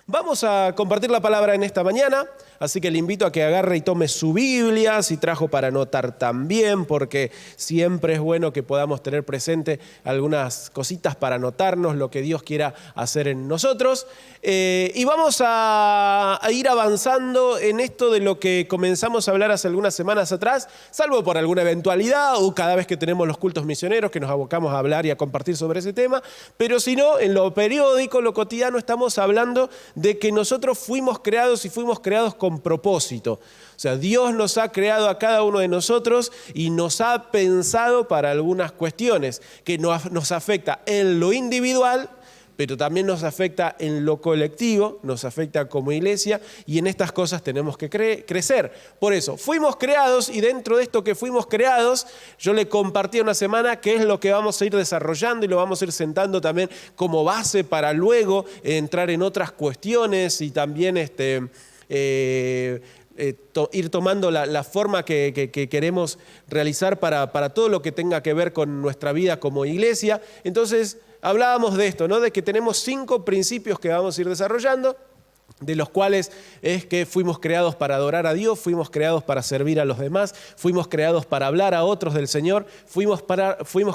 Vamos a compartir la palabra en esta mañana, así que le invito a que agarre y tome su Biblia, si trajo para anotar también, porque siempre es bueno que podamos tener presente algunas cositas para anotarnos lo que Dios quiera hacer en nosotros. Y vamos a ir avanzando en esto de lo que comenzamos a hablar hace algunas semanas atrás, salvo por alguna eventualidad o cada vez que tenemos los cultos misioneros que nos abocamos a hablar y a compartir sobre ese tema, pero si no, en lo periódico, lo cotidiano, estamos hablando de que nosotros fuimos creados y fuimos creados con propósito. O sea, Dios nos ha creado a cada uno de nosotros y nos ha pensado para algunas cuestiones que nos afecta en lo individual, pero también nos afecta en lo colectivo, nos afecta como iglesia, y en estas cosas tenemos que crecer. Por eso, fuimos creados, y dentro de esto que fuimos creados, yo le compartí una semana qué es lo que vamos a ir desarrollando y lo vamos a ir sentando también como base para luego entrar en otras cuestiones y también ir tomando la forma que queremos realizar para todo lo que tenga que ver con nuestra vida como iglesia. Entonces, hablábamos de esto, ¿no? De que tenemos 5 principios que vamos a ir desarrollando, de los cuales es que fuimos creados para adorar a Dios, fuimos creados para servir a los demás, fuimos creados para hablar a otros del Señor, fuimos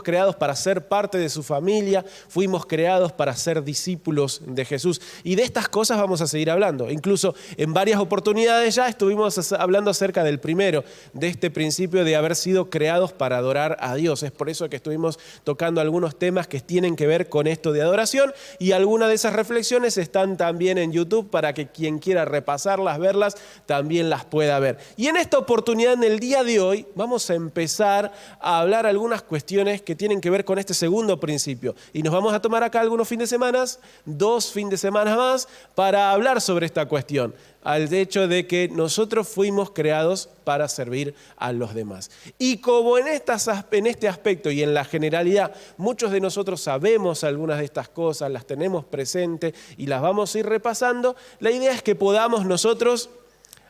creados para ser parte de su familia, fuimos creados para ser discípulos de Jesús. Y de estas cosas vamos a seguir hablando. Incluso en varias oportunidades ya estuvimos hablando acerca del primero, de este principio de haber sido creados para adorar a Dios. Es por eso que estuvimos tocando algunos temas que tienen que ver con esto de adoración, y algunas de esas reflexiones están también en YouTube para que quien quiera repasarlas, verlas, también las pueda ver. Y en esta oportunidad, en el día de hoy, vamos a empezar a hablar algunas cuestiones que tienen que ver con este segundo principio. Y nos vamos a tomar acá algunos fines de semana, 2 fines de semana más, para hablar sobre esta cuestión, al hecho de que nosotros fuimos creados para servir a los demás. Y como en este aspecto y en la generalidad, muchos de nosotros sabemos algunas de estas cosas, las tenemos presentes y las vamos a ir repasando, la idea es que podamos nosotros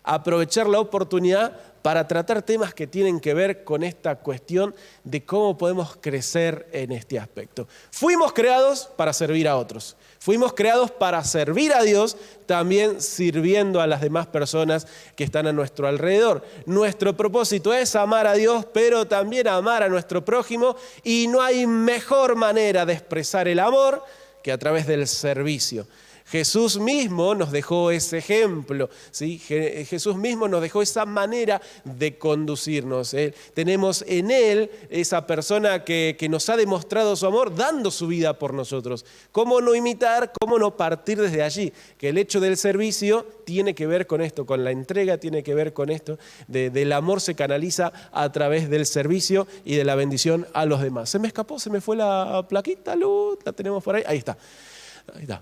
aprovechar la oportunidad para tratar temas que tienen que ver con esta cuestión de cómo podemos crecer en este aspecto. Fuimos creados para servir a otros. Fuimos creados para servir a Dios, también sirviendo a las demás personas que están a nuestro alrededor. Nuestro propósito es amar a Dios, pero también amar a nuestro prójimo, y no hay mejor manera de expresar el amor que a través del servicio. Jesús mismo nos dejó ese ejemplo, ¿sí? Jesús mismo nos dejó esa manera de conducirnos. Tenemos en Él esa persona que nos ha demostrado su amor dando su vida por nosotros. ¿Cómo no imitar? ¿Cómo no partir desde allí? Que el hecho del servicio tiene que ver con esto, con la entrega, tiene que ver con esto, del amor se canaliza a través del servicio y de la bendición a los demás. Se me escapó, se me fue la plaquita, Luz, la tenemos por ahí, ahí está.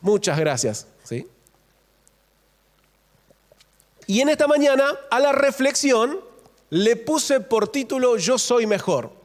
Muchas gracias. ¿Sí? Y en esta mañana a la reflexión le puse por título Yo soy mejor.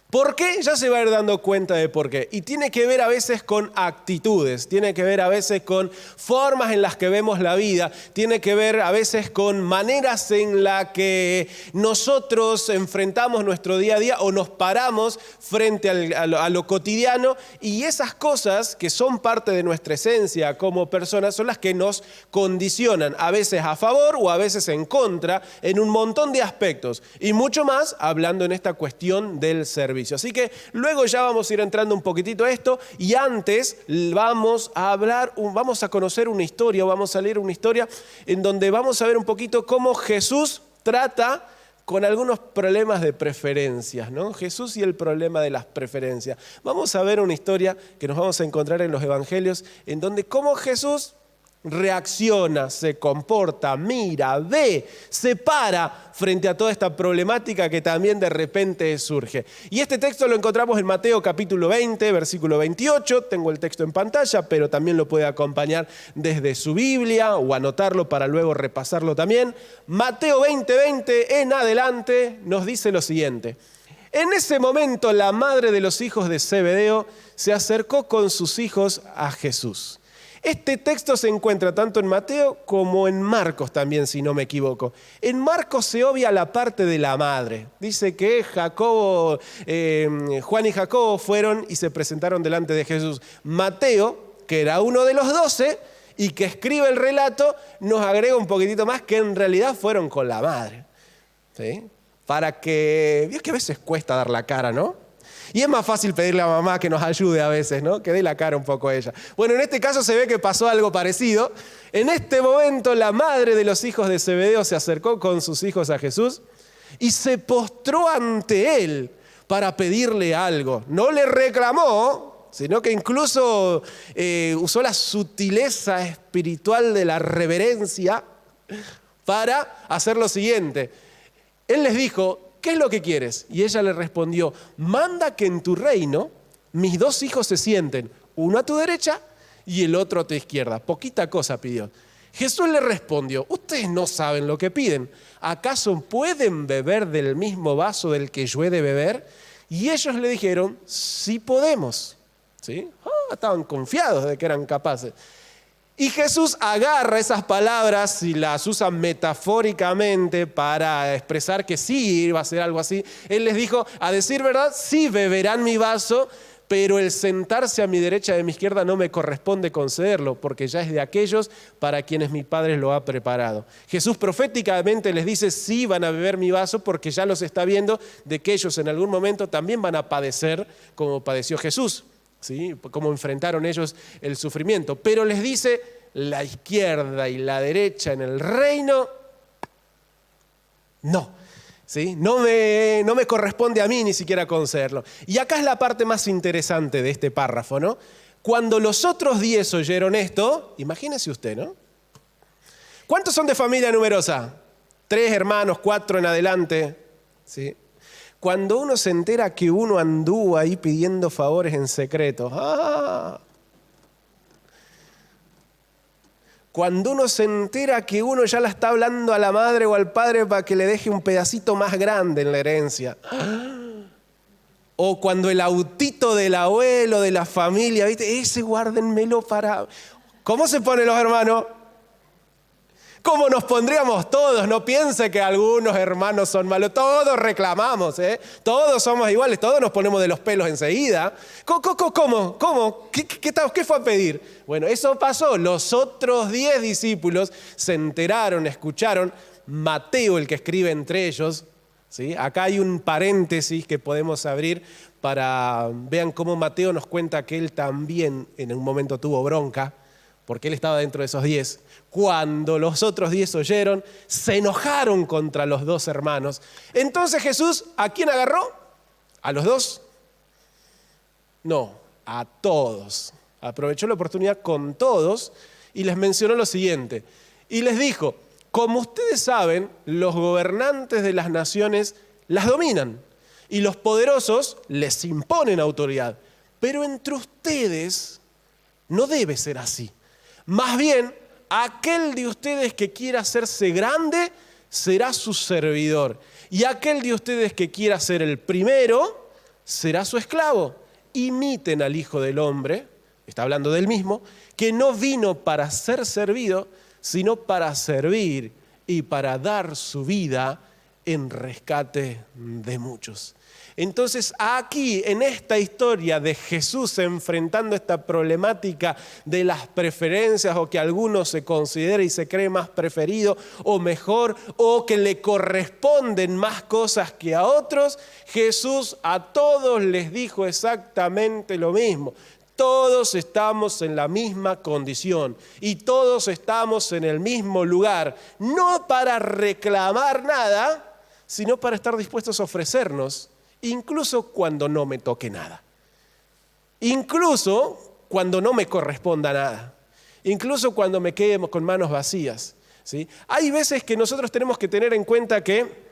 ¿Por qué? Ya se va a ir dando cuenta de por qué. Y tiene que ver a veces con actitudes, tiene que ver a veces con formas en las que vemos la vida, tiene que ver a veces con maneras en las que nosotros enfrentamos nuestro día a día o nos paramos frente a lo cotidiano, y esas cosas que son parte de nuestra esencia como personas son las que nos condicionan, a veces a favor o a veces en contra, en un montón de aspectos, y mucho más hablando en esta cuestión del servicio. Así que luego ya vamos a ir entrando un poquitito a esto, y antes vamos a conocer una historia, vamos a leer una historia en donde vamos a ver un poquito cómo Jesús trata con algunos problemas de preferencias, ¿no? Jesús y el problema de las preferencias. Vamos a ver una historia que nos vamos a encontrar en los evangelios, en donde cómo Jesús reacciona, se comporta, mira, ve, se para frente a toda esta problemática que también de repente surge. Y este texto lo encontramos en Mateo capítulo 20, versículo 28. Tengo el texto en pantalla, pero también lo puede acompañar desde su Biblia o anotarlo para luego repasarlo también. Mateo 20 en adelante nos dice lo siguiente. En ese momento la madre de los hijos de Zebedeo se acercó con sus hijos a Jesús. Este texto se encuentra tanto en Mateo como en Marcos también, si no me equivoco. En Marcos se obvia la parte de la madre. Dice que Juan y Jacobo fueron y se presentaron delante de Jesús. Mateo, que era uno de los 12, y que escribe el relato, nos agrega un poquitito más que en realidad fueron con la madre. ¿Sí? Para que, es que a veces cuesta dar la cara, ¿no? Y es más fácil pedirle a mamá que nos ayude a veces, ¿no? Que dé la cara un poco a ella. Bueno, en este caso se ve que pasó algo parecido. En este momento la madre de los hijos de Zebedeo se acercó con sus hijos a Jesús y se postró ante él para pedirle algo. No le reclamó, sino que incluso usó la sutileza espiritual de la reverencia para hacer lo siguiente. Él les dijo, ¿qué es lo que quieres? Y ella le respondió, manda que en tu reino mis 2 hijos se sienten, uno a tu derecha y el otro a tu izquierda. Poquita cosa pidió. Jesús le respondió, ustedes no saben lo que piden. ¿Acaso pueden beber del mismo vaso del que yo he de beber? Y ellos le dijeron, sí podemos. ¿Sí? Estaban confiados de que eran capaces. Y Jesús agarra esas palabras y las usa metafóricamente para expresar que sí iba a ser algo así. Él les dijo, a decir verdad, sí beberán mi vaso, pero el sentarse a mi derecha y a mi izquierda no me corresponde concederlo, porque ya es de aquellos para quienes mi Padre lo ha preparado. Jesús proféticamente les dice, sí van a beber mi vaso, porque ya los está viendo de que ellos en algún momento también van a padecer como padeció Jesús. ¿Sí? Cómo enfrentaron ellos el sufrimiento. Pero les dice, la izquierda y la derecha en el reino, no. ¿Sí? No me corresponde a mí ni siquiera concederlo. Y acá es la parte más interesante de este párrafo, ¿no? Cuando los otros 10 oyeron esto, imagínese usted, ¿no? ¿Cuántos son de familia numerosa? 3 hermanos, 4 en adelante. ¿Sí? Cuando uno se entera que uno anduvo ahí pidiendo favores en secreto. Cuando uno se entera que uno ya la está hablando a la madre o al padre para que le deje un pedacito más grande en la herencia. O cuando el autito del abuelo, de la familia, ¿viste? Ese guárdenmelo para... ¿Cómo se ponen los hermanos? ¿Cómo nos pondríamos todos? No piense que algunos hermanos son malos. Todos reclamamos, ¿eh? Todos somos iguales, todos nos ponemos de los pelos enseguida. ¿Cómo? ¿Qué fue a pedir? Bueno, eso pasó. Los otros 10 discípulos se enteraron, escucharon. Mateo, el que escribe entre ellos, ¿sí? Acá hay un paréntesis que podemos abrir para... Vean cómo Mateo nos cuenta que él también en un momento tuvo bronca, porque él estaba dentro de esos 10. Cuando los otros 10 oyeron, se enojaron contra los 2 hermanos. Entonces Jesús, ¿a quién agarró? ¿A los 2? No, a todos. Aprovechó la oportunidad con todos y les mencionó lo siguiente. Y les dijo, como ustedes saben, los gobernantes de las naciones las dominan y los poderosos les imponen autoridad. Pero entre ustedes no debe ser así. Más bien, aquel de ustedes que quiera hacerse grande será su servidor. Y aquel de ustedes que quiera ser el primero será su esclavo. Imiten al Hijo del Hombre, está hablando del mismo, que no vino para ser servido, sino para servir y para dar su vida en rescate de muchos. Entonces aquí, en esta historia de Jesús enfrentando esta problemática de las preferencias o que alguno se considera y se cree más preferido o mejor o que le corresponden más cosas que a otros, Jesús a todos les dijo exactamente lo mismo. Todos estamos en la misma condición y todos estamos en el mismo lugar, no para reclamar nada, sino para estar dispuestos a ofrecernos. Incluso cuando no me toque nada. Incluso cuando no me corresponda nada. Incluso cuando me quede con manos vacías. ¿Sí? Hay veces que nosotros tenemos que tener en cuenta que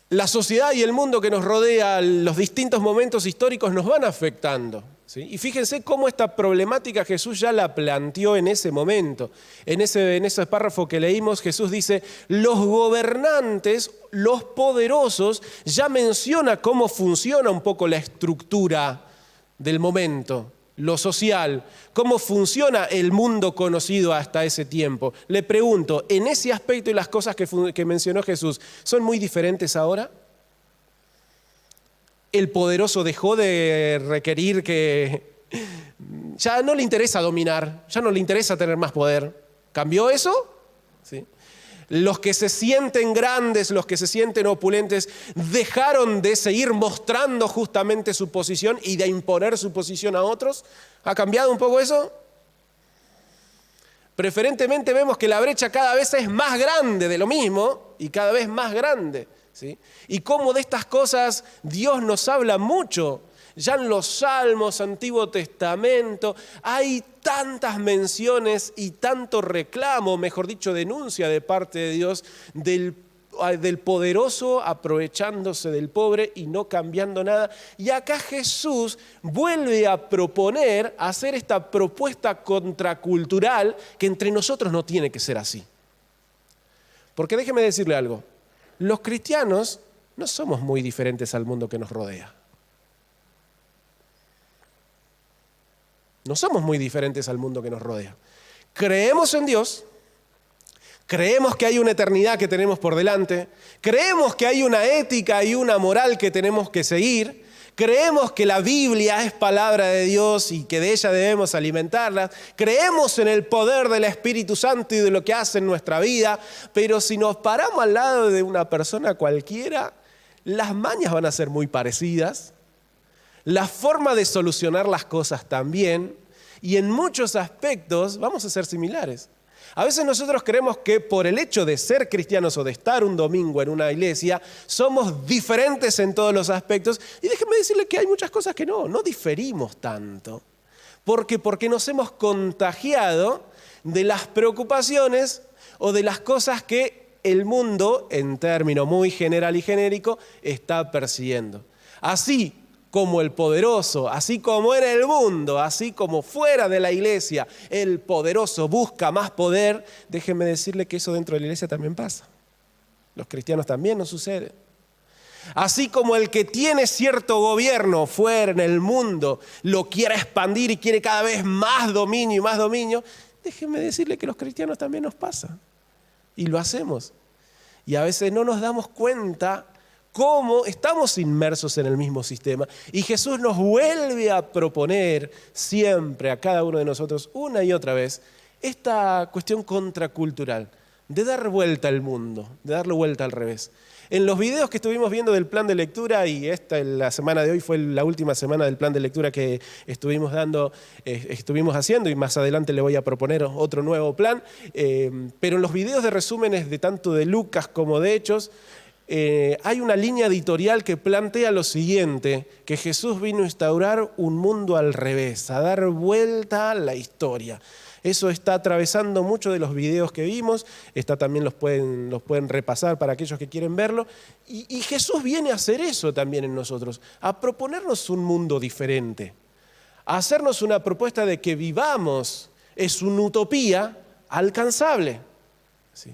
la sociedad y el mundo que nos rodea, los distintos momentos históricos nos van afectando. ¿Sí? Y fíjense cómo esta problemática Jesús ya la planteó en ese momento. En ese párrafo que leímos, Jesús dice, los gobernantes, los poderosos, ya menciona cómo funciona un poco la estructura del momento, lo social, cómo funciona el mundo conocido hasta ese tiempo. Le pregunto, ¿en ese aspecto y las cosas que mencionó Jesús, son muy diferentes ahora? ¿El poderoso dejó de requerir que Ya no le interesa dominar, ya no le interesa tener más poder. ¿Cambió eso? ¿Sí? Los que se sienten grandes, los que se sienten opulentes, dejaron de seguir mostrando justamente su posición y de imponer su posición a otros. ¿Ha cambiado un poco eso? Preferentemente vemos que la brecha cada vez es más grande de lo mismo y cada vez más grande, ¿sí? Y cómo de estas cosas Dios nos habla mucho. Ya en los Salmos, Antiguo Testamento, hay tantas menciones y tanto reclamo, mejor dicho, denuncia de parte de Dios del poderoso aprovechándose del pobre y no cambiando nada. Y acá Jesús vuelve a proponer, a hacer esta propuesta contracultural que entre nosotros no tiene que ser así. Porque déjeme decirle algo, los cristianos no somos muy diferentes al mundo que nos rodea. No somos muy diferentes al mundo que nos rodea. Creemos en Dios, creemos que hay una eternidad que tenemos por delante, creemos que hay una ética y una moral que tenemos que seguir, creemos que la Biblia es palabra de Dios y que de ella debemos alimentarla, creemos en el poder del Espíritu Santo y de lo que hace en nuestra vida, pero si nos paramos al lado de una persona cualquiera, las mañas van a ser muy parecidas. La forma de solucionar las cosas también, y en muchos aspectos vamos a ser similares. A veces nosotros creemos que por el hecho de ser cristianos o de estar un domingo en una iglesia, somos diferentes en todos los aspectos, y déjenme decirle que hay muchas cosas que no diferimos tanto. Porque nos hemos contagiado de las preocupaciones o de las cosas que el mundo, en término muy general y genérico, está persiguiendo. Así como el poderoso, así como en el mundo, así como fuera de la iglesia, el poderoso busca más poder, déjenme decirle que eso dentro de la iglesia también pasa. Los cristianos también nos sucede. Así como el que tiene cierto gobierno fuera en el mundo lo quiere expandir y quiere cada vez más dominio, déjenme decirle que los cristianos también nos pasa. Y lo hacemos. Y a veces no nos damos cuenta cómo estamos inmersos en el mismo sistema. Y Jesús nos vuelve a proponer siempre a cada uno de nosotros, una y otra vez, esta cuestión contracultural, de dar vuelta al mundo, de darle vuelta al revés. En los videos que estuvimos viendo del plan de lectura, y la semana de hoy fue la última semana del plan de lectura que estuvimos haciendo, y más adelante le voy a proponer otro nuevo plan, pero en los videos de resúmenes de tanto de Lucas como de Hechos, hay una línea editorial que plantea lo siguiente, que Jesús vino a instaurar un mundo al revés, a dar vuelta a la historia. Eso está atravesando muchos de los videos que vimos, también los pueden repasar para aquellos que quieren verlo. Y Jesús viene a hacer eso también en nosotros, a proponernos un mundo diferente, a hacernos una propuesta de que vivamos, es una utopía alcanzable, ¿sí?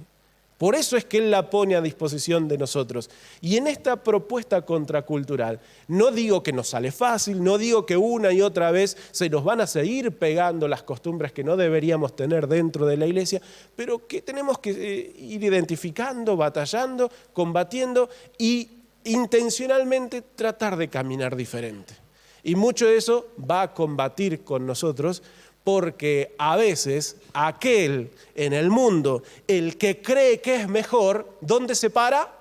Por eso es que Él la pone a disposición de nosotros. Y en esta propuesta contracultural, no digo que nos sale fácil, no digo que una y otra vez se nos van a seguir pegando las costumbres que no deberíamos tener dentro de la iglesia, pero que tenemos que ir identificando, batallando, combatiendo y intencionalmente tratar de caminar diferente. Y mucho de eso va a combatir con nosotros, porque a veces aquel en el mundo, el que cree que es mejor, ¿dónde se para?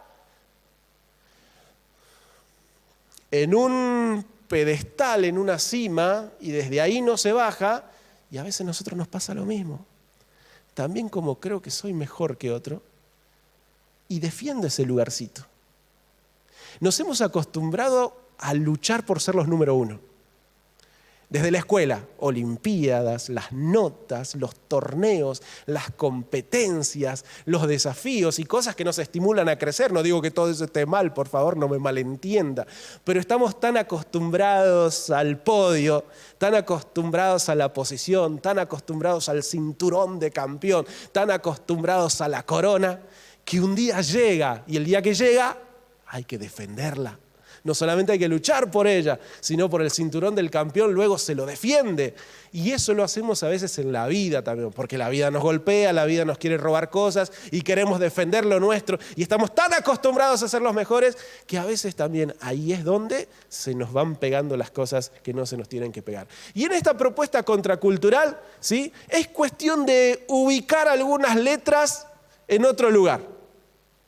En un pedestal, en una cima, y desde ahí no se baja, y a veces a nosotros nos pasa lo mismo. También como creo que soy mejor que otro, y defiendo ese lugarcito. Nos hemos acostumbrado a luchar por ser los número uno. Desde la escuela, olimpiadas, las notas, los torneos, las competencias, los desafíos y cosas que nos estimulan a crecer. No digo que todo eso esté mal, por favor, no me malentienda. Pero estamos tan acostumbrados al podio, tan acostumbrados a la posición, tan acostumbrados al cinturón de campeón, tan acostumbrados a la corona, que un día llega, y el día que llega hay que defenderla. No solamente hay que luchar por ella, sino por el cinturón del campeón, luego se lo defiende. Y eso lo hacemos a veces en la vida también, porque la vida nos golpea, la vida nos quiere robar cosas y queremos defender lo nuestro. Y estamos tan acostumbrados a ser los mejores que a veces también ahí es donde se nos van pegando las cosas que no se nos tienen que pegar. Y en esta propuesta contracultural, ¿sí?, es cuestión de ubicar algunas letras en otro lugar,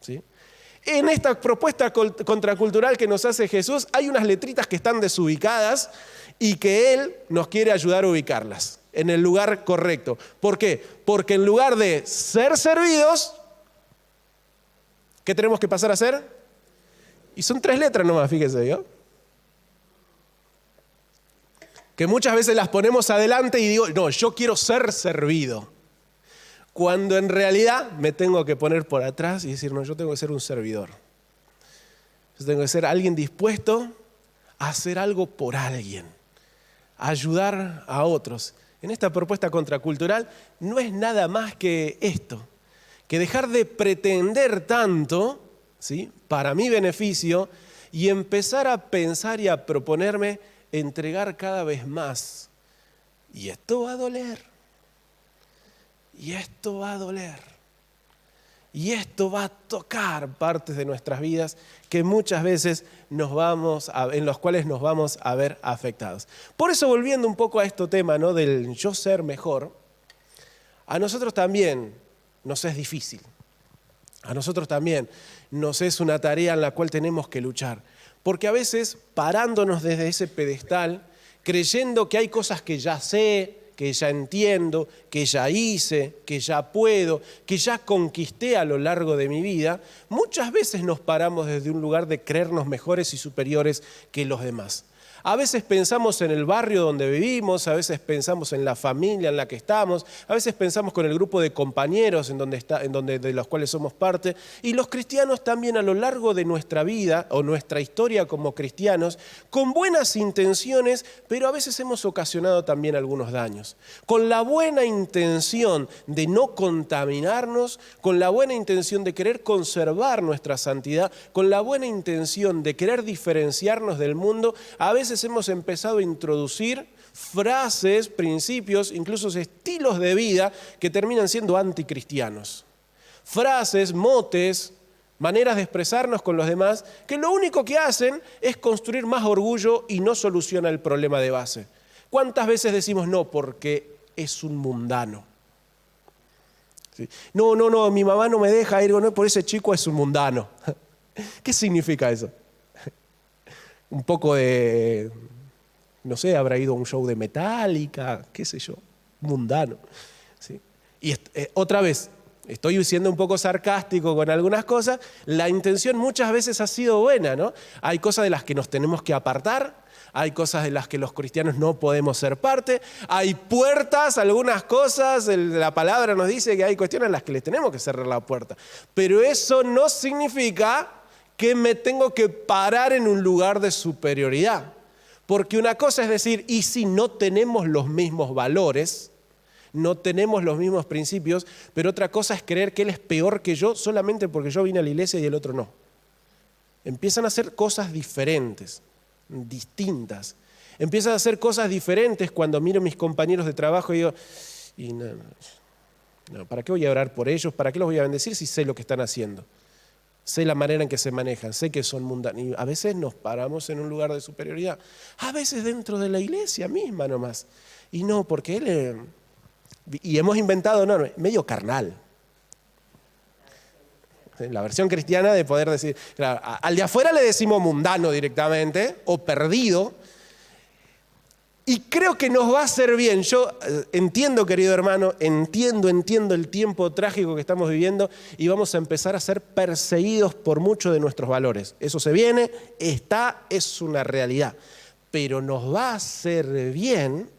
¿sí? En esta propuesta contracultural que nos hace Jesús hay unas letritas que están desubicadas y que Él nos quiere ayudar a ubicarlas en el lugar correcto. ¿Por qué? Porque en lugar de ser servidos, ¿qué tenemos que pasar a ser? Y son 3 letras nomás, fíjese, ¿vio? Que muchas veces las ponemos adelante y digo, no, yo quiero ser servido. Cuando en realidad me tengo que poner por atrás y decir, no, yo tengo que ser un servidor. Yo tengo que ser alguien dispuesto a hacer algo por alguien, a ayudar a otros. En esta propuesta contracultural no es nada más que esto, que dejar de pretender tanto, ¿sí?, para mi beneficio y empezar a pensar y a proponerme entregar cada vez más. Y esto va a doler. Y esto va a doler. Y esto va a tocar partes de nuestras vidas que muchas veces en los cuales nos vamos a ver afectados. Por eso, volviendo un poco a este tema, ¿no?, del yo ser mejor, a nosotros también nos es difícil. A nosotros también nos es una tarea en la cual tenemos que luchar. Porque a veces, parándonos desde ese pedestal, creyendo que hay cosas que ya sé, que ya entiendo, que ya hice, que ya puedo, que ya conquisté a lo largo de mi vida, muchas veces nos paramos desde un lugar de creernos mejores y superiores que los demás. A veces pensamos en el barrio donde vivimos, a veces pensamos en la familia en la que estamos, a veces pensamos con el grupo de compañeros de los cuales somos parte. Y los cristianos también a lo largo de nuestra vida o nuestra historia como cristianos, con buenas intenciones, pero a veces hemos ocasionado también algunos daños. Con la buena intención de no contaminarnos, con la buena intención de querer conservar nuestra santidad, con la buena intención de querer diferenciarnos del mundo, a veces hemos empezado a introducir frases, principios, incluso estilos de vida que terminan siendo anticristianos. Frases, motes, maneras de expresarnos con los demás, que lo único que hacen es construir más orgullo y no soluciona el problema de base. ¿Cuántas veces decimos no porque es un mundano? ¿Sí? No, mi mamá no me deja ir, no, por ese chico es un mundano. ¿Qué significa eso? Un poco de, no sé, habrá ido a un show de Metallica, qué sé yo, mundano. ¿Sí? Y otra vez, estoy siendo un poco sarcástico con algunas cosas, la intención muchas veces ha sido buena, ¿no? Hay cosas de las que nos tenemos que apartar, hay cosas de las que los cristianos no podemos ser parte, hay puertas, algunas cosas, la palabra nos dice que hay cuestiones en las que les tenemos que cerrar la puerta, pero eso no significa que me tengo que parar en un lugar de superioridad. Porque una cosa es decir, y si no tenemos los mismos valores, no tenemos los mismos principios, pero otra cosa es creer que él es peor que yo solamente porque yo vine a la iglesia y el otro no. Empiezan a hacer cosas diferentes, distintas. Empiezan a hacer cosas diferentes cuando miro a mis compañeros de trabajo y digo, no, ¿para qué voy a orar por ellos? ¿Para qué los voy a bendecir si sé lo que están haciendo? Sé la manera en que se manejan, sé que son mundanos. Y a veces nos paramos en un lugar de superioridad. A veces dentro de la iglesia misma nomás. Y no, porque él... Y hemos inventado, medio carnal. La versión cristiana de poder decir... Claro, al de afuera le decimos mundano directamente, o perdido. Y creo que nos va a hacer bien. Yo entiendo, querido hermano, entiendo el tiempo trágico que estamos viviendo y vamos a empezar a ser perseguidos por muchos de nuestros valores. Eso se viene, es una realidad. Pero nos va a hacer bien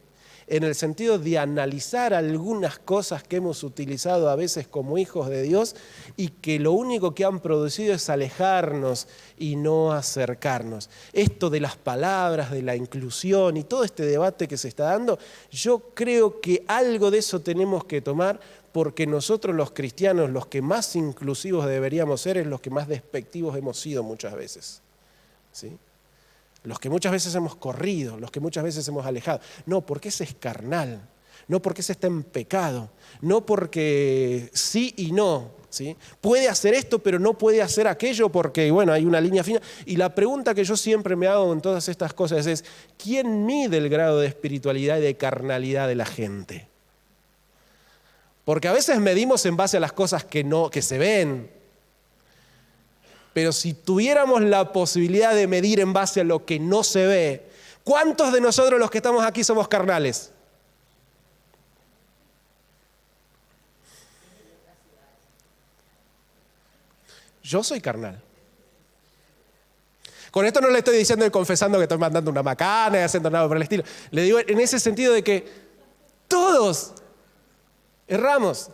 en el sentido de analizar algunas cosas que hemos utilizado a veces como hijos de Dios y que lo único que han producido es alejarnos y no acercarnos. Esto de las palabras, de la inclusión y todo este debate que se está dando, yo creo que algo de eso tenemos que tomar porque nosotros los cristianos, los que más inclusivos deberíamos ser, es los que más despectivos hemos sido muchas veces. ¿Sí? los que muchas veces hemos corrido, los que muchas veces hemos alejado. No, porque ese es carnal, no porque ese está en pecado, no porque sí y no, ¿sí? Puede hacer esto, pero no puede hacer aquello porque, bueno, hay una línea fina. Y la pregunta que yo siempre me hago en todas estas cosas es, ¿quién mide el grado de espiritualidad y de carnalidad de la gente? Porque a veces medimos en base a las cosas que se ven. Pero si tuviéramos la posibilidad de medir en base a lo que no se ve, ¿cuántos de nosotros los que estamos aquí somos carnales? Yo soy carnal. Con esto no le estoy diciendo y confesando que estoy mandando una macana y haciendo nada por el estilo. Le digo en ese sentido de que todos erramos.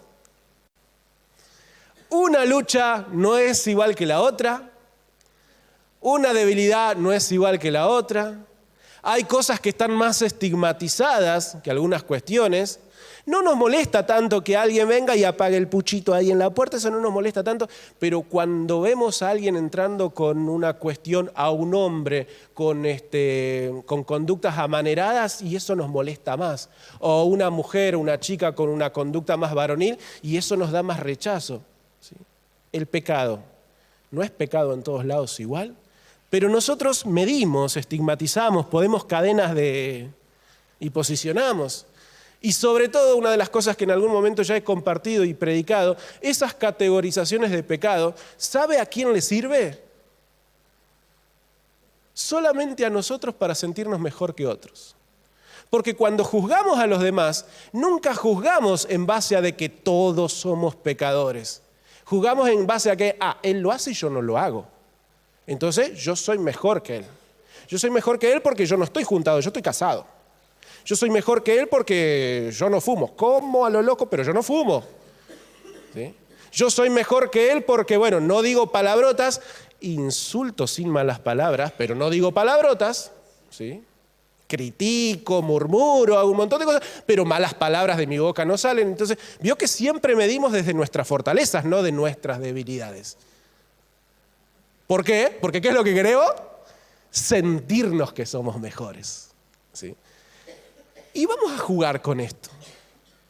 Una lucha no es igual que la otra. Una debilidad no es igual que la otra. Hay cosas que están más estigmatizadas que algunas cuestiones. No nos molesta tanto que alguien venga y apague el puchito ahí en la puerta, eso no nos molesta tanto, pero cuando vemos a alguien entrando con una cuestión a un hombre, con conductas amaneradas, y eso nos molesta más. O una mujer, una chica con una conducta más varonil, y eso nos da más rechazo. ¿Sí? El pecado, ¿no es pecado en todos lados igual? Pero nosotros medimos, estigmatizamos, ponemos cadenas y posicionamos. Y sobre todo, una de las cosas que en algún momento ya he compartido y predicado, esas categorizaciones de pecado, ¿sabe a quién le sirve? Solamente a nosotros para sentirnos mejor que otros. Porque cuando juzgamos a los demás, nunca juzgamos en base a de que todos somos pecadores. Juzgamos en base a que, él lo hace y yo no lo hago. Entonces, yo soy mejor que él. Yo soy mejor que él porque yo no estoy juntado, yo estoy casado. Yo soy mejor que él porque yo no fumo. Como a lo loco, pero yo no fumo. ¿Sí? Yo soy mejor que él porque, bueno, no digo palabrotas, insulto sin malas palabras, pero no digo palabrotas. ¿Sí? Critico, murmuro, hago un montón de cosas, pero malas palabras de mi boca no salen. Entonces, vio que siempre medimos desde nuestras fortalezas, no de nuestras debilidades. ¿Por qué? Porque ¿qué es lo que queremos? Sentirnos que somos mejores. ¿Sí? Y vamos a jugar con esto.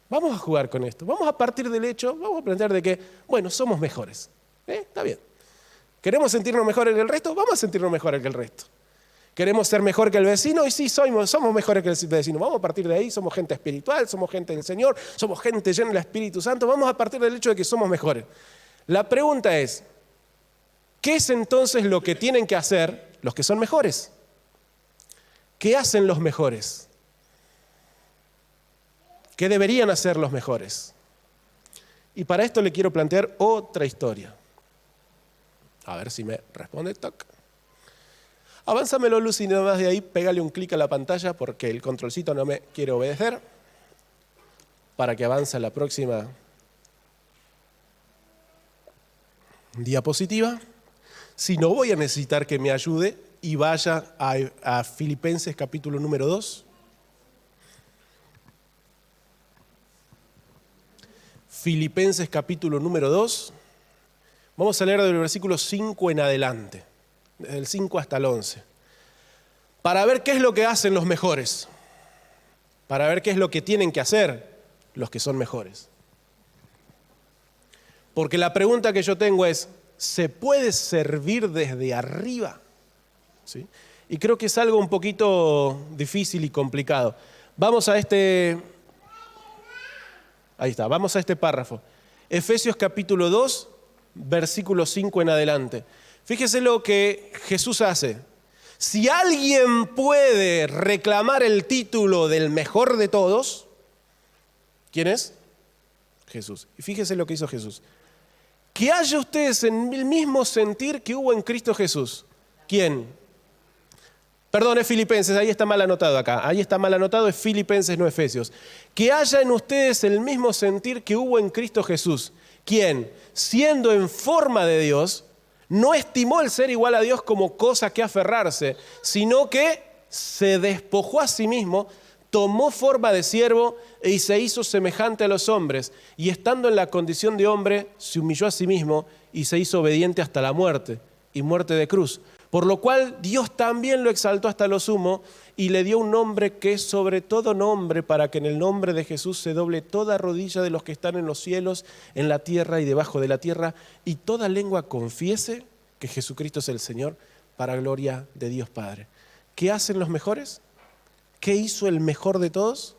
Vamos a jugar con esto. Vamos a partir del hecho, vamos a plantear de que, bueno, somos mejores. Está bien. ¿Queremos sentirnos mejores que el resto? Vamos a sentirnos mejores que el resto. ¿Queremos ser mejor que el vecino? Y sí, somos mejores que el vecino. Vamos a partir de ahí, somos gente espiritual, somos gente del Señor, somos gente llena del Espíritu Santo. Vamos a partir del hecho de que somos mejores. La pregunta es, ¿qué es entonces lo que tienen que hacer los que son mejores? ¿Qué hacen los mejores? ¿Qué deberían hacer los mejores? Y para esto le quiero plantear otra historia. A ver si me responde. Toc. Avánzamelo, Lucy, y nada más de ahí, pégale un clic a la pantalla porque el controlcito no me quiere obedecer. Para que avance a la próxima diapositiva. Si no, voy a necesitar que me ayude y vaya a Filipenses capítulo número 2. Filipenses capítulo número 2. Vamos a leer del versículo 5 en adelante, desde el 5 hasta el 11, para ver qué es lo que hacen los mejores, para ver qué es lo que tienen que hacer los que son mejores. Porque la pregunta que yo tengo es, ¿se puede servir desde arriba? ¿Sí? Y creo que es algo un poquito difícil y complicado. Vamos a vamos a este párrafo. Efesios capítulo 2, versículo 5 en adelante. Fíjese lo que Jesús hace. Si alguien puede reclamar el título del mejor de todos, ¿quién es? Jesús. Y fíjese lo que hizo Jesús. Que haya ustedes en el mismo sentir que hubo en Cristo Jesús. ¿Quién? Perdón, es Filipenses, ahí está mal anotado acá. Ahí está mal anotado, es Filipenses, no Efesios. Que haya en ustedes el mismo sentir que hubo en Cristo Jesús. ¿Quién? Siendo en forma de Dios, no estimó el ser igual a Dios como cosa que aferrarse, sino que se despojó a sí mismo, tomó forma de siervo y se hizo semejante a los hombres. Y estando en la condición de hombre, se humilló a sí mismo y se hizo obediente hasta la muerte, y muerte de cruz. Por lo cual Dios también lo exaltó hasta lo sumo y le dio un nombre que es sobre todo nombre, para que en el nombre de Jesús se doble toda rodilla de los que están en los cielos, en la tierra y debajo de la tierra, y toda lengua confiese que Jesucristo es el Señor, para gloria de Dios Padre. ¿Qué hacen los mejores? ¿Qué hizo el mejor de todos?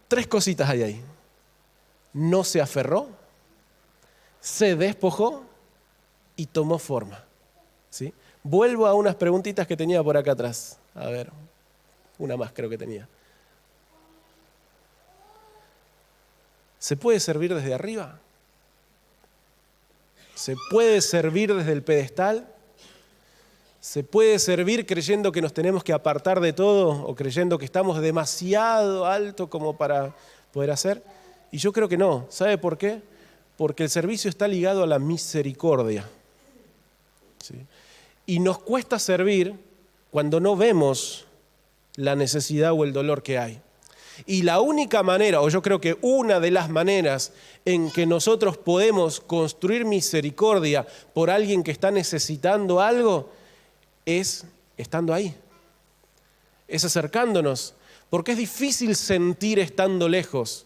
3 cositas hay ahí. No se aferró, se despojó y tomó forma. ¿Sí? Vuelvo a unas preguntitas que tenía por acá atrás. A ver, una más creo que tenía. ¿Se puede servir desde arriba? ¿Se puede servir desde el pedestal? ¿Se puede servir creyendo que nos tenemos que apartar de todo o creyendo que estamos demasiado alto como para poder hacer? Y yo creo que no. ¿Sabe por qué? Porque el servicio está ligado a la misericordia. ¿Sí? Y nos cuesta servir cuando no vemos la necesidad o el dolor que hay. Y la única manera, o yo creo que una de las maneras en que nosotros podemos construir misericordia por alguien que está necesitando algo, es estando ahí, es acercándonos, porque es difícil sentir estando lejos.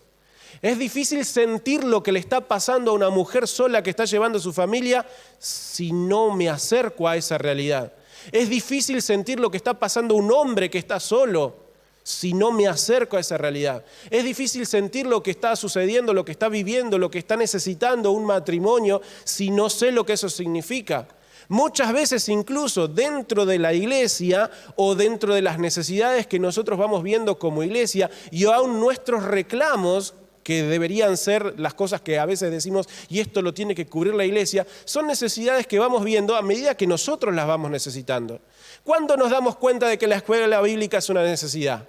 Es difícil sentir lo que le está pasando a una mujer sola que está llevando a su familia si no me acerco a esa realidad. Es difícil sentir lo que está pasando a un hombre que está solo si no me acerco a esa realidad. Es difícil sentir lo que está sucediendo, lo que está viviendo, lo que está necesitando un matrimonio si no sé lo que eso significa. Muchas veces incluso dentro de la iglesia o dentro de las necesidades que nosotros vamos viendo como iglesia y aún nuestros reclamos, que deberían ser las cosas que a veces decimos y esto lo tiene que cubrir la iglesia, son necesidades que vamos viendo a medida que nosotros las vamos necesitando. ¿Cuándo nos damos cuenta de que la escuela bíblica es una necesidad?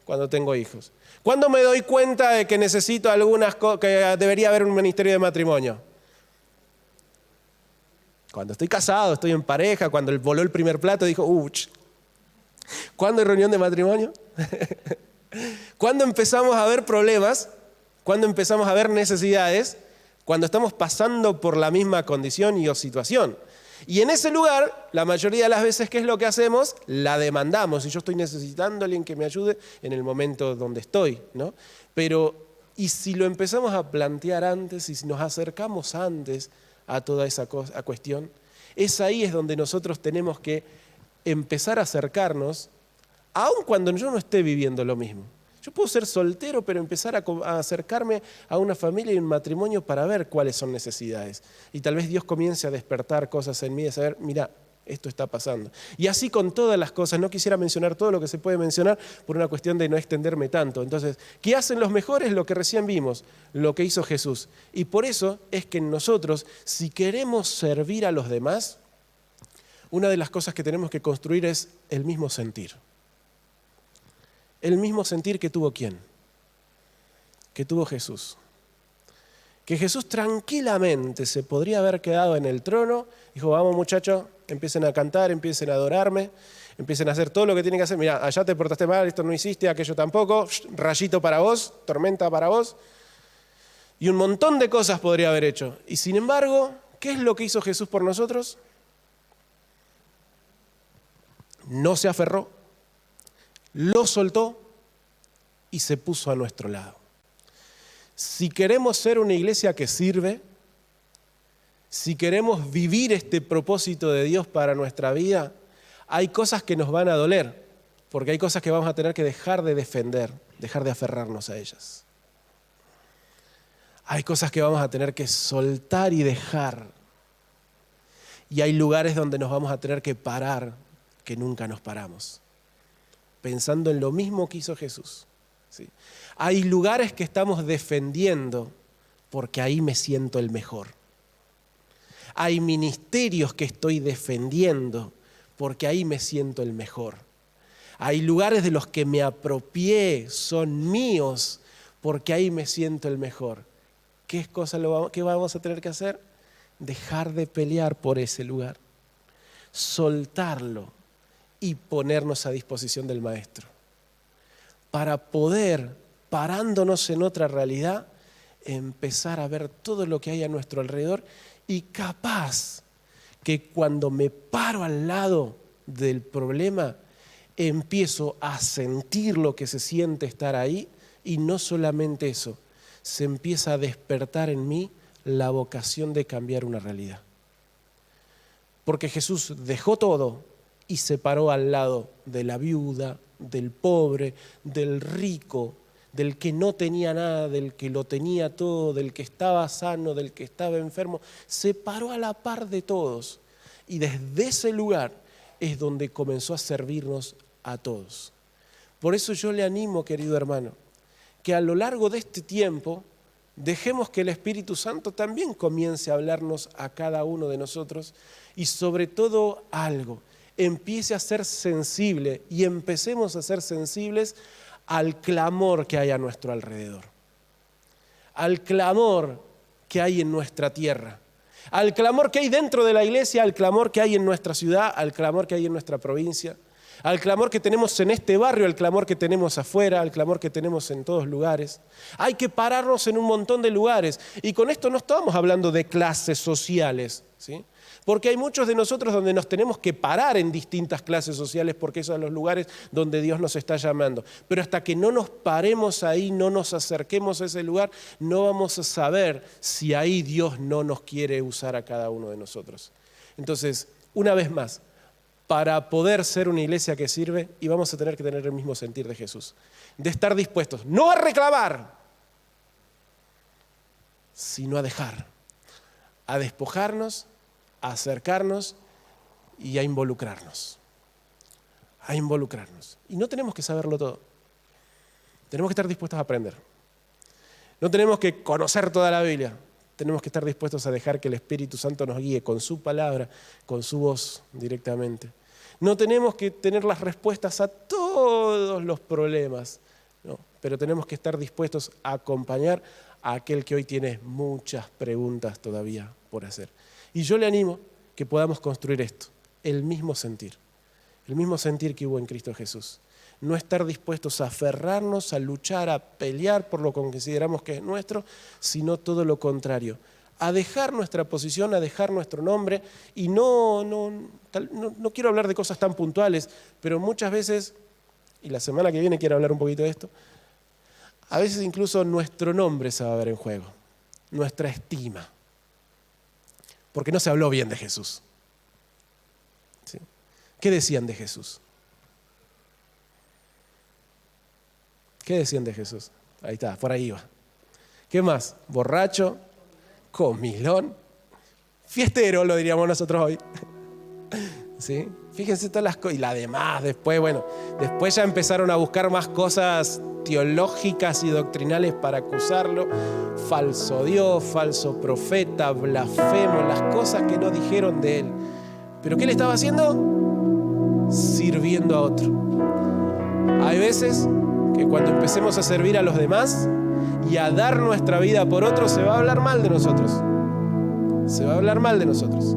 Cuando tengo hijos. ¿Cuándo me doy cuenta de que necesito algunas cosas, que debería haber un ministerio de matrimonio? Cuando estoy casado, estoy en pareja, cuando voló el primer plato, dijo, uch. ¿Cuándo hay reunión de matrimonio? ¿Cuándo empezamos a ver problemas? ¿Cuándo empezamos a ver necesidades? Cuando estamos pasando por la misma condición y o situación. Y en ese lugar, la mayoría de las veces, ¿qué es lo que hacemos? La demandamos. Y yo estoy necesitando a alguien que me ayude en el momento donde estoy, ¿no? Pero, ¿y si lo empezamos a plantear antes y si nos acercamos antes a toda esa cuestión? Es ahí es donde nosotros tenemos que empezar a acercarnos, aun cuando yo no esté viviendo lo mismo. Yo puedo ser soltero, pero empezar a acercarme a una familia y un matrimonio para ver cuáles son necesidades. Y tal vez Dios comience a despertar cosas en mí, de saber, mira, esto está pasando. Y así con todas las cosas, no quisiera mencionar todo lo que se puede mencionar por una cuestión de no extenderme tanto. Entonces, ¿qué hacen los mejores? Lo que recién vimos, lo que hizo Jesús. Y por eso es que nosotros, si queremos servir a los demás, una de las cosas que tenemos que construir es el mismo sentir. El mismo sentir que tuvo ¿quién? Que tuvo Jesús. Que Jesús tranquilamente se podría haber quedado en el trono, dijo, vamos muchachos, empiecen a cantar, empiecen a adorarme, empiecen a hacer todo lo que tienen que hacer. Mira, allá te portaste mal, esto no hiciste, aquello tampoco, rayito para vos, tormenta para vos. Y un montón de cosas podría haber hecho. Y sin embargo, ¿qué es lo que hizo Jesús por nosotros? No se aferró, lo soltó y se puso a nuestro lado. Si queremos ser una iglesia que sirve, si queremos vivir este propósito de Dios para nuestra vida, hay cosas que nos van a doler, porque hay cosas que vamos a tener que dejar de defender, dejar de aferrarnos a ellas. Hay cosas que vamos a tener que soltar y dejar. Y hay lugares donde nos vamos a tener que parar, que nunca nos paramos, pensando en lo mismo que hizo Jesús. ¿Sí? Hay lugares que estamos defendiendo porque ahí me siento el mejor. Hay ministerios que estoy defendiendo porque ahí me siento el mejor. Hay lugares de los que me apropié, son míos, porque ahí me siento el mejor. ¿Qué vamos a tener que hacer? Dejar de pelear por ese lugar, soltarlo y ponernos a disposición del Maestro, para poder, parándonos en otra realidad, empezar a ver todo lo que hay a nuestro alrededor Y capaz que cuando me paro al lado del problema, empiezo a sentir lo que se siente estar ahí, y no solamente eso, se empieza a despertar en mí la vocación de cambiar una realidad. Porque Jesús dejó todo y se paró al lado de la viuda, del pobre, del rico, del que no tenía nada, del que lo tenía todo, del que estaba sano, del que estaba enfermo. Se paró a la par de todos. Y desde ese lugar es donde comenzó a servirnos a todos. Por eso yo le animo, querido hermano, que a lo largo de este tiempo dejemos que el Espíritu Santo también comience a hablarnos a cada uno de nosotros, y sobre todo algo, empiece a ser sensible y empecemos a ser sensibles al clamor que hay a nuestro alrededor, al clamor que hay en nuestra tierra, al clamor que hay dentro de la iglesia, al clamor que hay en nuestra ciudad, al clamor que hay en nuestra provincia, al clamor que tenemos en este barrio, al clamor que tenemos afuera, al clamor que tenemos en todos lugares. Hay que pararnos en un montón de lugares, y con esto no estamos hablando de clases sociales, ¿sí? Porque hay muchos de nosotros donde nos tenemos que parar en distintas clases sociales, porque esos son los lugares donde Dios nos está llamando. Pero hasta que no nos paremos ahí, no nos acerquemos a ese lugar, no vamos a saber si ahí Dios no nos quiere usar a cada uno de nosotros. Entonces, una vez más, para poder ser una iglesia que sirve, y vamos a tener que tener el mismo sentir de Jesús, de estar dispuestos, no a reclamar, sino a dejar, a despojarnos, a acercarnos y a involucrarnos. A involucrarnos. Y no tenemos que saberlo todo. Tenemos que estar dispuestos a aprender. No tenemos que conocer toda la Biblia. Tenemos que estar dispuestos a dejar que el Espíritu Santo nos guíe con su palabra, con su voz directamente. No tenemos que tener las respuestas a todos los problemas, no, pero tenemos que estar dispuestos a acompañar a aquel que hoy tiene muchas preguntas todavía por hacer. Y yo le animo que podamos construir esto, el mismo sentir que hubo en Cristo Jesús. No estar dispuestos a aferrarnos, a luchar, a pelear por lo que consideramos que es nuestro, sino todo lo contrario, a dejar nuestra posición, a dejar nuestro nombre. Y no quiero hablar de cosas tan puntuales, pero muchas veces, y la semana que viene quiero hablar un poquito de esto, a veces incluso nuestro nombre se va a ver en juego, nuestra estima. Porque no se habló bien de Jesús. ¿Sí? ¿Qué decían de Jesús? ¿Qué decían de Jesús? Ahí está, por ahí va. ¿Qué más? Borracho, comilón, fiestero, lo diríamos nosotros hoy. ¿Sí? Fíjense todas las cosas. Y la demás, después ya empezaron a buscar más cosas teológicas y doctrinales para acusarlo. Falso Dios, falso profeta, blasfemo, las cosas que no dijeron de él. ¿Pero qué le estaba haciendo? Sirviendo a otro. Hay veces que cuando empecemos a servir a los demás y a dar nuestra vida por otros, se va a hablar mal de nosotros. Se va a hablar mal de nosotros.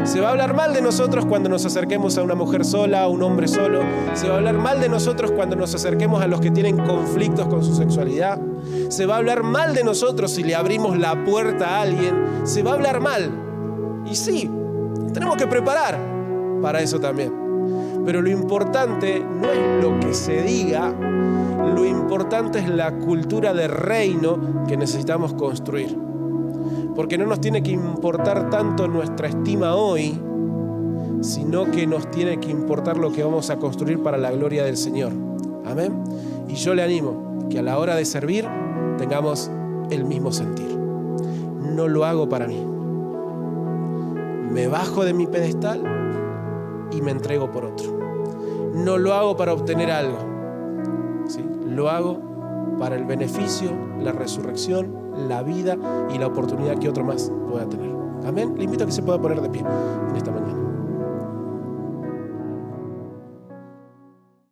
Se va a hablar mal de nosotros cuando nos acerquemos a una mujer sola, a un hombre solo. Se va a hablar mal de nosotros cuando nos acerquemos a los que tienen conflictos con su sexualidad. Se va a hablar mal de nosotros si le abrimos la puerta a alguien. Se va a hablar mal. Y sí, tenemos que preparar para eso también. Pero lo importante no es lo que se diga, lo importante es la cultura de reino que necesitamos construir. Porque no nos tiene que importar tanto nuestra estima hoy, sino que nos tiene que importar lo que vamos a construir para la gloria del Señor. Amén. Y yo le animo que a la hora de servir tengamos el mismo sentir. No lo hago para mí. Me bajo de mi pedestal y me entrego por otro. No lo hago para obtener algo, ¿sí? Lo hago para el beneficio, la resurrección, la vida y la oportunidad que otro más pueda tener. Amén. Le invito a que se pueda poner de pie en esta mañana.